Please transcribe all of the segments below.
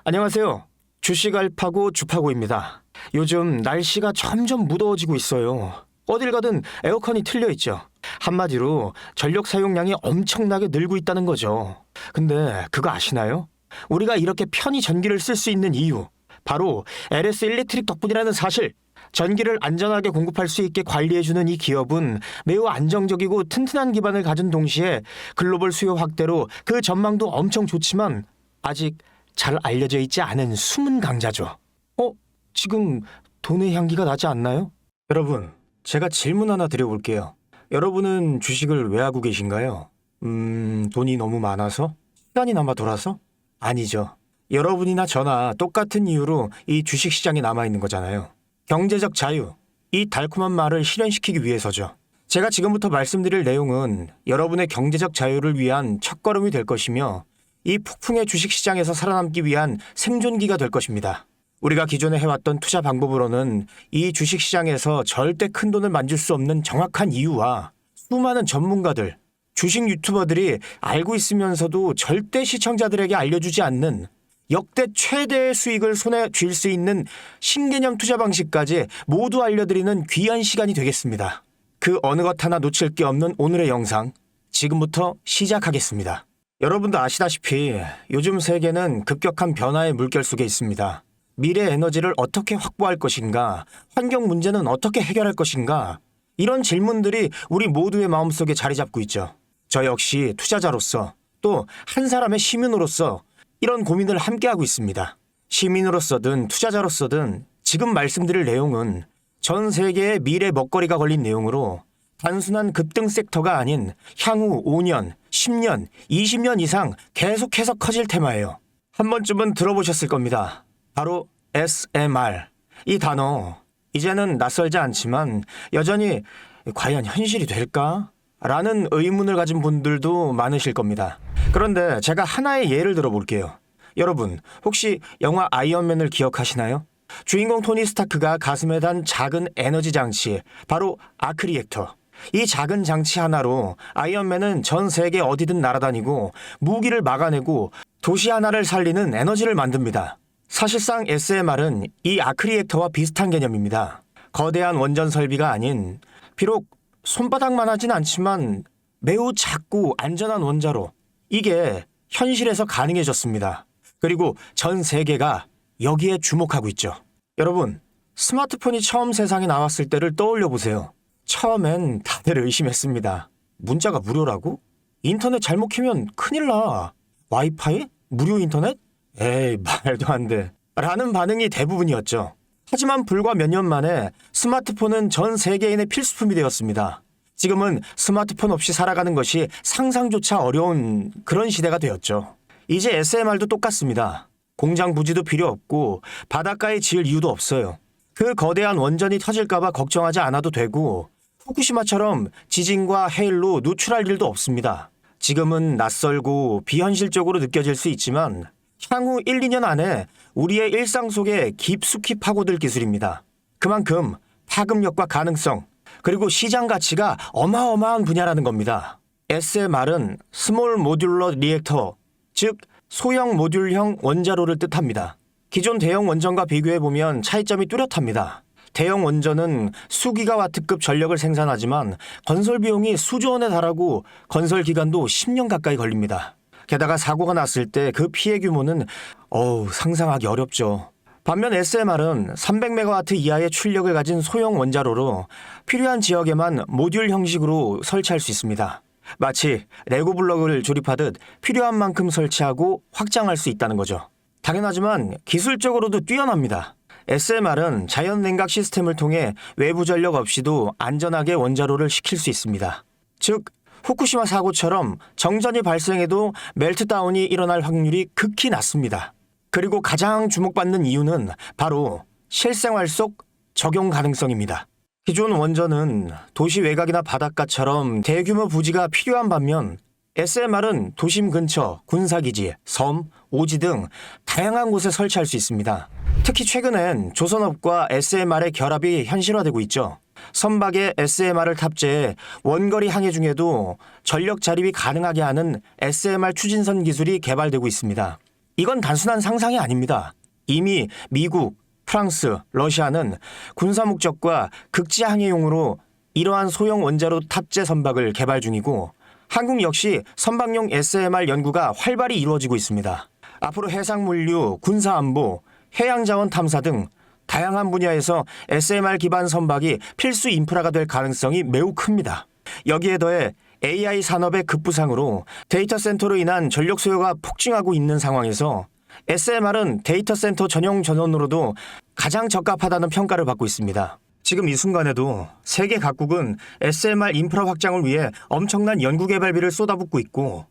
안녕하세요. 주식 알파고 주파고입니다. 요즘 날씨가 점점 무더워지고 있어요. 어딜 가든 에어컨이 틀려 있죠. 한마디로 전력 사용량이 엄청나게 늘고 있다는 거죠. 근데 그거 아시나요? 우리가 이렇게 편히 전기를 쓸 수 있는 이유, 바로 LS 일렉트릭 덕분이라는 사실. 전기를 안전하게 공급할 수 있게 관리해주는 이 기업은 매우 안정적이고 튼튼한 기반을 가진 동시에 글로벌 수요 확대로 그 전망도 엄청 좋지만 아직 잘 알려져 있지 않은 숨은 강자죠. 지금 돈의 향기가 나지 않나요? 여러분, 제가 질문 하나 드려볼게요. 여러분은 주식을 왜 하고 계신가요? 돈이 너무 많아서? 시간이 남아 돌아서? 아니죠. 여러분이나 저나 똑같은 이유로 이 주식 시장에 남아있는 거잖아요. 경제적 자유, 이 달콤한 말을 실현시키기 위해서죠. 제가 지금부터 말씀드릴 내용은 여러분의 경제적 자유를 위한 첫걸음이 될 것이며 이 폭풍의 주식시장에서 살아남기 위한 생존기가 될 것입니다. 우리가 기존에 해왔던 투자 방법으로는 이 주식시장에서 절대 큰 돈을 만질 수 없는 정확한 이유와 수많은 전문가들, 주식 유튜버들이 알고 있으면서도 절대 시청자들에게 알려주지 않는 역대 최대의 수익을 손에 쥘 수 있는 신개념 투자 방식까지 모두 알려드리는 귀한 시간이 되겠습니다. 그 어느 것 하나 놓칠 게 없는 오늘의 영상, 지금부터 시작하겠습니다. 여러분도 아시다시피 요즘 세계는 급격한 변화의 물결 속에 있습니다. 미래 에너지를 어떻게 확보할 것인가, 환경 문제는 어떻게 해결할 것인가, 이런 질문들이 우리 모두의 마음속에 자리 잡고 있죠. 저 역시 투자자로서 또 한 사람의 시민으로서 이런 고민을 함께하고 있습니다. 시민으로서든 투자자로서든 지금 말씀드릴 내용은 전 세계의 미래 먹거리가 걸린 내용으로 단순한 급등 섹터가 아닌 향후 5년, 10년, 20년 이상 계속해서 커질 테마예요. 한 번쯤은 들어보셨을 겁니다. 바로 SMR. 이 단어, 이제는 낯설지 않지만 여전히 과연 현실이 될까? 라는 의문을 가진 분들도 많으실 겁니다. 그런데 제가 하나의 예를 들어볼게요. 여러분, 혹시 영화 아이언맨을 기억하시나요? 주인공 토니 스타크가 가슴에 단 작은 에너지 장치, 바로 아크 리액터. 이 작은 장치 하나로 아이언맨은 전 세계 어디든 날아다니고 무기를 막아내고 도시 하나를 살리는 에너지를 만듭니다. 사실상 SMR은 이 아크 리액터와 비슷한 개념입니다. 거대한 원전 설비가 아닌, 비록 손바닥만 하진 않지만 매우 작고 안전한 원자로, 이게 현실에서 가능해졌습니다. 그리고 전 세계가 여기에 주목하고 있죠. 여러분, 스마트폰이 처음 세상에 나왔을 때를 떠올려 보세요. 처음엔 다들 의심했습니다. 문자가 무료라고? 인터넷 잘못 키면 큰일 나. 와이파이? 무료 인터넷? 에이, 말도 안 돼. 라는 반응이 대부분이었죠. 하지만 불과 몇 년 만에 스마트폰은 전 세계인의 필수품이 되었습니다. 지금은 스마트폰 없이 살아가는 것이 상상조차 어려운 그런 시대가 되었죠. 이제 SMR도 똑같습니다. 공장 부지도 필요 없고 바닷가에 지을 이유도 없어요. 그 거대한 원전이 터질까봐 걱정하지 않아도 되고 후쿠시마처럼 지진과 해일로 노출할 일도 없습니다. 지금은 낯설고 비현실적으로 느껴질 수 있지만 향후 1, 2년 안에 우리의 일상 속에 깊숙이 파고들 기술입니다. 그만큼 파급력과 가능성, 그리고 시장 가치가 어마어마한 분야라는 겁니다. SMR은 스몰 모듈러 리액터, 즉 소형 모듈형 원자로를 뜻합니다. 기존 대형 원전과 비교해보면 차이점이 뚜렷합니다. 대형 원전은 수기가와트급 전력을 생산하지만 건설 비용이 수조 원에 달하고 건설 기간도 10년 가까이 걸립니다. 게다가 사고가 났을 때 그 피해 규모는 상상하기 어렵죠. 반면 SMR은 300메가와트 이하의 출력을 가진 소형 원자로로 필요한 지역에만 모듈 형식으로 설치할 수 있습니다. 마치 레고 블록을 조립하듯 필요한 만큼 설치하고 확장할 수 있다는 거죠. 당연하지만 기술적으로도 뛰어납니다. SMR은 자연 냉각 시스템을 통해 외부 전력 없이도 안전하게 원자로를 식힐 수 있습니다. 즉, 후쿠시마 사고처럼 정전이 발생해도 멜트다운이 일어날 확률이 극히 낮습니다. 그리고 가장 주목받는 이유는 바로 실생활 속 적용 가능성입니다. 기존 원전은 도시 외곽이나 바닷가처럼 대규모 부지가 필요한 반면 SMR은 도심 근처, 군사기지, 섬, 오지 등 다양한 곳에 설치할 수 있습니다. 특히 최근엔 조선업과 SMR의 결합이 현실화되고 있죠. 선박에 SMR을 탑재해 원거리 항해 중에도 전력 자립이 가능하게 하는 SMR 추진선 기술이 개발되고 있습니다. 이건 단순한 상상이 아닙니다. 이미 미국, 프랑스, 러시아는 군사 목적과 극지 항해용으로 이러한 소형 원자로 탑재 선박을 개발 중이고 한국 역시 선박용 SMR 연구가 활발히 이루어지고 있습니다. 앞으로 해상물류, 군사안보, 해양자원 탐사 등 다양한 분야에서 SMR 기반 선박이 필수 인프라가 될 가능성이 매우 큽니다. 여기에 더해 AI 산업의 급부상으로 데이터 센터로 인한 전력 수요가 폭증하고 있는 상황에서 SMR은 데이터 센터 전용 전원으로도 가장 적합하다는 평가를 받고 있습니다. 지금 이 순간에도 세계 각국은 SMR 인프라 확장을 위해 엄청난 연구개발비를 쏟아붓고 있고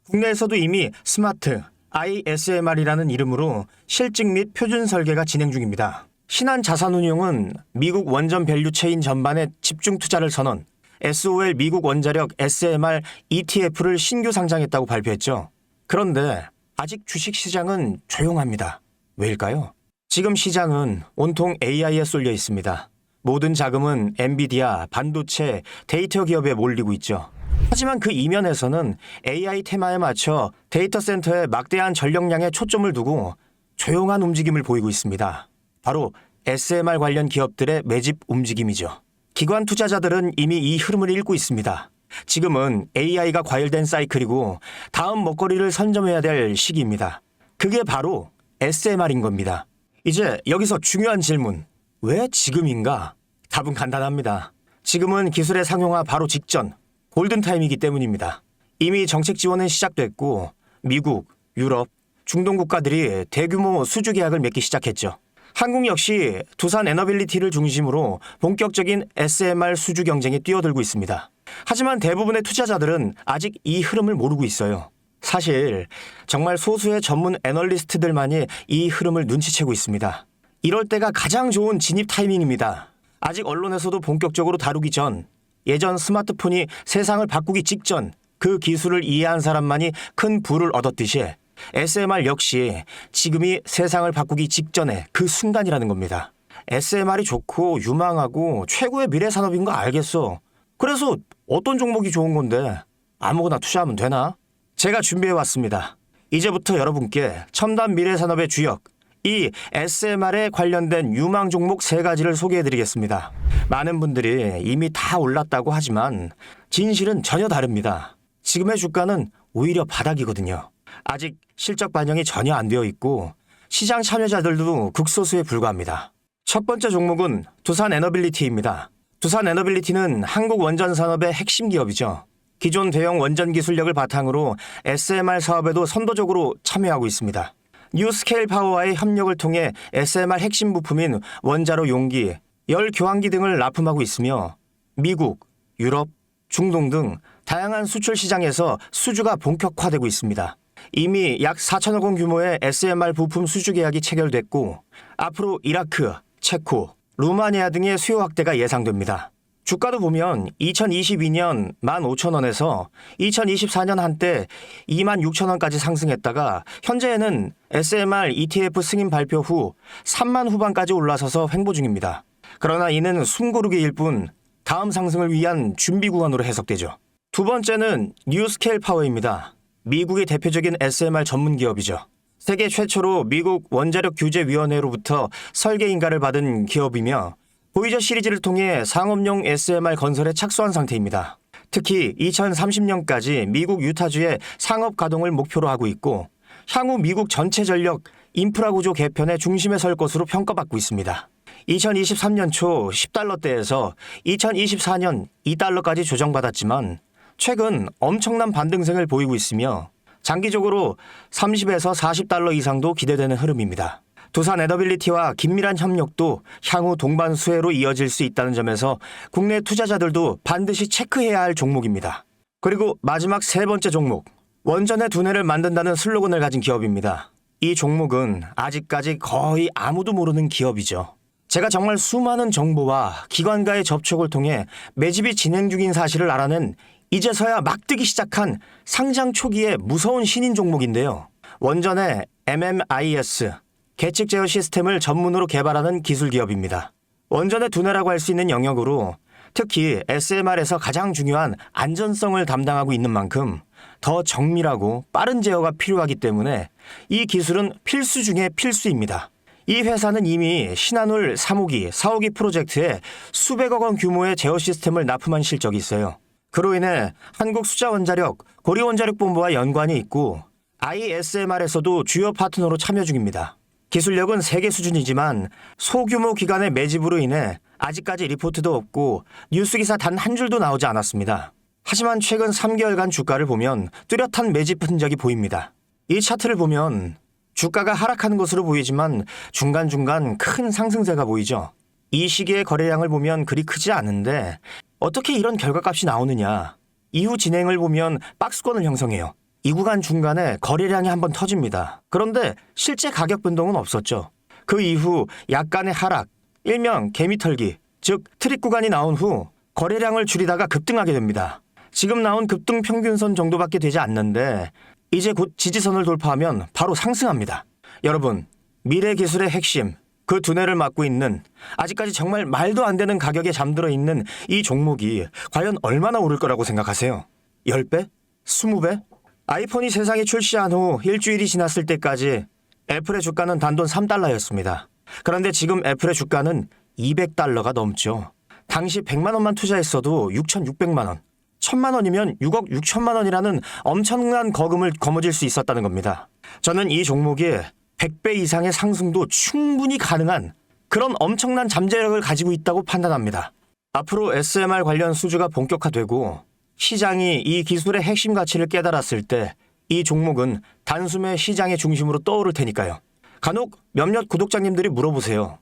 국내에서도 이미 스마트 ISMR이라는 이름으로 실증 및 표준 설계가 진행 중입니다. 신한자산운용은 미국 원전 밸류 체인 전반에 집중 투자를 선언, SOL 미국 원자력 SMR ETF를 신규 상장했다고 발표했죠. 그런데 아직 주식시장은 조용합니다. 왜일까요? 지금 시장은 온통 AI에 쏠려 있습니다. 모든 자금은 엔비디아, 반도체, 데이터 기업에 몰리고 있죠. 하지만 그 이면에서는 AI 테마에 맞춰 데이터 센터에 막대한 전력량에 초점을 두고 조용한 움직임을 보이고 있습니다. 바로 SMR 관련 기업들의 매집 움직임이죠. 기관 투자자들은 이미 이 흐름을 읽고 있습니다. 지금은 AI가 과열된 사이클이고 다음 먹거리를 선점해야 될 시기입니다. 그게 바로 SMR인 겁니다. 이제 여기서 중요한 질문. 왜 지금인가? 답은 간단합니다. 지금은 기술의 상용화 바로 직전, 골든타임이기 때문입니다. 이미 정책 지원은 시작됐고 미국, 유럽, 중동 국가들이 대규모 수주 계약을 맺기 시작했죠. 한국 역시 두산 에너빌리티를 중심으로 본격적인 SMR 수주 경쟁에 뛰어들고 있습니다. 하지만 대부분의 투자자들은 아직 이 흐름을 모르고 있어요. 사실 정말 소수의 전문 애널리스트들만이 이 흐름을 눈치채고 있습니다. 이럴 때가 가장 좋은 진입 타이밍입니다. 아직 언론에서도 본격적으로 다루기 전, 예전 스마트폰이 세상을 바꾸기 직전 그 기술을 이해한 사람만이 큰 부를 얻었듯이 SMR 역시 지금이 세상을 바꾸기 직전의 그 순간이라는 겁니다. SMR이 좋고 유망하고 최고의 미래 산업인 거 알겠어. 그래서 어떤 종목이 좋은 건데 아무거나 투자하면 되나? 제가 준비해왔습니다. 이제부터 여러분께 첨단 미래 산업의 주역, 이 SMR에 관련된 유망 종목 3가지를 소개해드리겠습니다. 많은 분들이 이미 다 올랐다고 하지만 진실은 전혀 다릅니다. 지금의 주가는 오히려 바닥이거든요. 아직 실적 반영이 전혀 안 되어 있고 시장 참여자들도 극소수에 불과합니다. 첫 번째 종목은 두산 에너빌리티입니다. 두산 에너빌리티는 한국 원전 산업의 핵심 기업이죠. 기존 대형 원전 기술력을 바탕으로 SMR 사업에도 선도적으로 참여하고 있습니다. 뉴스케일 파워와의 협력을 통해 SMR 핵심 부품인 원자로 용기, 열 교환기 등을 납품하고 있으며 미국, 유럽, 중동 등 다양한 수출 시장에서 수주가 본격화되고 있습니다. 이미 약 4천억 원 규모의 SMR 부품 수주 계약이 체결됐고 앞으로 이라크, 체코, 루마니아 등의 수요 확대가 예상됩니다. 주가도 보면 2022년 15,000원에서 2024년 한때 26,000원까지 상승했다가 현재는 SMR ETF 승인 발표 후 3만 후반까지 올라서서 횡보 중입니다. 그러나 이는 숨고르기일 뿐 다음 상승을 위한 준비 구간으로 해석되죠. 두 번째는 뉴스케일 파워입니다. 미국의 대표적인 SMR 전문 기업이죠. 세계 최초로 미국 원자력 규제위원회로부터 설계 인가를 받은 기업이며 보이저 시리즈를 통해 상업용 SMR 건설에 착수한 상태입니다. 특히 2030년까지 미국 유타주의 상업 가동을 목표로 하고 있고 향후 미국 전체 전력 인프라 구조 개편의 중심에 설 것으로 평가받고 있습니다. 2023년 초 10달러대에서 2024년 2달러까지 조정받았지만 최근 엄청난 반등세를 보이고 있으며 장기적으로 30에서 40달러 이상도 기대되는 흐름입니다. 두산 에너빌리티와 긴밀한 협력도 향후 동반 수혜로 이어질 수 있다는 점에서 국내 투자자들도 반드시 체크해야 할 종목입니다. 그리고 마지막 3번째 종목, 원전의 두뇌를 만든다는 슬로건을 가진 기업입니다. 이 종목은 아직까지 거의 아무도 모르는 기업이죠. 제가 정말 수많은 정보와 기관과의 접촉을 통해 매집이 진행 중인 사실을 알아낸 이제서야 막 뜨기 시작한 상장 초기의 무서운 신인 종목인데요. 원전의 MMIS, 계측 제어 시스템을 전문으로 개발하는 기술 기업입니다. 원전의 두뇌라고 할 수 있는 영역으로 특히 SMR에서 가장 중요한 안전성을 담당하고 있는 만큼 더 정밀하고 빠른 제어가 필요하기 때문에 이 기술은 필수 중에 필수입니다. 이 회사는 이미 신한울 3호기, 4호기 프로젝트에 수백억 원 규모의 제어 시스템을 납품한 실적이 있어요. 그로 인해 한국수자원자력, 고리원자력본부와 연관이 있고 ISMR에서도 주요 파트너로 참여 중입니다. 기술력은 세계 수준이지만 소규모 기관의 매집으로 인해 아직까지 리포트도 없고 뉴스기사 단 한 줄도 나오지 않았습니다. 하지만 최근 3개월간 주가를 보면 뚜렷한 매집 흔적이 보입니다. 이 차트를 보면 주가가 하락하는 것으로 보이지만 중간중간 큰 상승세가 보이죠. 이 시기의 거래량을 보면 그리 크지 않은데 어떻게 이런 결과값이 나오느냐. 이후 진행을 보면 박스권을 형성해요. 이 구간 중간에 거래량이 한번 터집니다. 그런데 실제 가격 변동은 없었죠. 그 이후 약간의 하락, 일명 개미털기, 즉 트릭 구간이 나온 후 거래량을 줄이다가 급등하게 됩니다. 지금 나온 급등 평균선 정도밖에 되지 않는데 이제 곧 지지선을 돌파하면 바로 상승합니다. 여러분, 미래 기술의 핵심, 그 두뇌를 맡고 있는 아직까지 정말 말도 안 되는 가격에 잠들어 있는 이 종목이 과연 얼마나 오를 거라고 생각하세요? 10배? 20배? 아이폰이 세상에 출시한 후 일주일이 지났을 때까지 애플의 주가는 단돈 3달러였습니다. 그런데 지금 애플의 주가는 200달러가 넘죠. 당시 100만 원만 투자했어도 6,600만 원. 1,000만 원이면 6억 6천만 원이라는 엄청난 거금을 거머쥘 수 있었다는 겁니다. 저는 이 종목이 100배 이상의 상승도 충분히 가능한 그런 엄청난 잠재력을 가지고 있다고 판단합니다. 앞으로 SMR 관련 수주가 본격화되고 시장이 이 기술의 핵심 가치를 깨달았을 때 이 종목은 단숨에 시장의 중심으로 떠오를 테니까요. 간혹 몇몇 구독자님들이 물어보세요.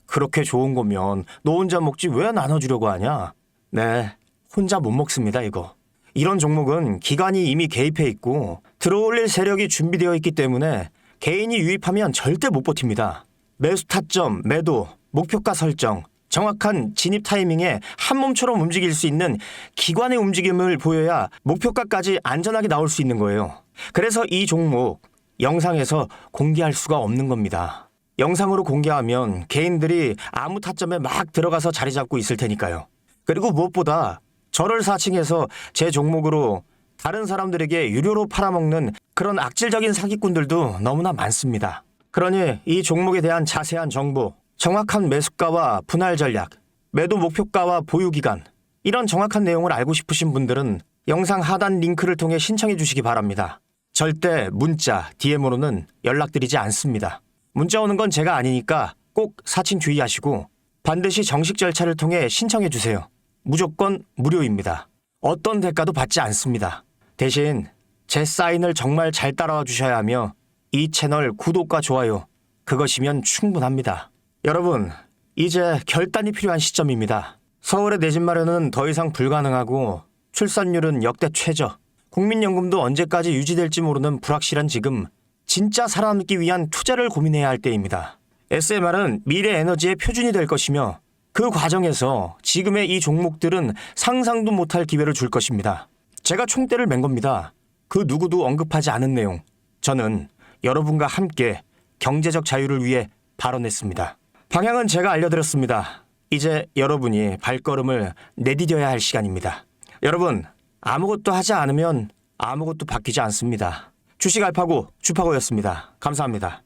그렇게 좋은 거면 너 혼자 먹지 왜 나눠주려고 하냐? 네, 혼자 못 먹습니다 이거. 이런 종목은 기관이 이미 개입해 있고 들어올릴 세력이 준비되어 있기 때문에 개인이 유입하면 절대 못 버팁니다. 매수 타점, 매도, 목표가 설정, 정확한 진입 타이밍에 한 몸처럼 움직일 수 있는 기관의 움직임을 보여야 목표가까지 안전하게 나올 수 있는 거예요. 그래서 이 종목 영상에서 공개할 수가 없는 겁니다. 영상으로 공개하면 개인들이 아무 타점에 막 들어가서 자리 잡고 있을 테니까요. 그리고 무엇보다 저를 사칭해서 제 종목으로 다른 사람들에게 유료로 팔아먹는 그런 악질적인 사기꾼들도 너무나 많습니다. 그러니 이 종목에 대한 자세한 정보, 정확한 매수가와 분할 전략, 매도 목표가와 보유 기간, 이런 정확한 내용을 알고 싶으신 분들은 영상 하단 링크를 통해 신청해 주시기 바랍니다. 절대 문자, DM으로는 연락드리지 않습니다. 문자 오는 건 제가 아니니까 꼭 사칭 주의하시고 반드시 정식 절차를 통해 신청해 주세요. 무조건 무료입니다. 어떤 대가도 받지 않습니다. 대신 제 사인을 정말 잘 따라와 주셔야 하며 이 채널 구독과 좋아요, 그것이면 충분합니다. 여러분, 이제 결단이 필요한 시점입니다. 서울의 내 집 마련은 더 이상 불가능하고 출산율은 역대 최저, 국민연금도 언제까지 유지될지 모르는 불확실한 지금 진짜 살아남기 위한 투자를 고민해야 할 때입니다. SMR은 미래 에너지의 표준이 될 것이며 그 과정에서 지금의 이 종목들은 상상도 못할 기회를 줄 것입니다. 제가 총대를 맨 겁니다. 그 누구도 언급하지 않은 내용. 저는 여러분과 함께 경제적 자유를 위해 발언했습니다. 방향은 제가 알려드렸습니다. 이제 여러분이 발걸음을 내디뎌야 할 시간입니다. 여러분, 아무것도 하지 않으면 아무것도 바뀌지 않습니다. 주식 알파고 주파고였습니다. 감사합니다.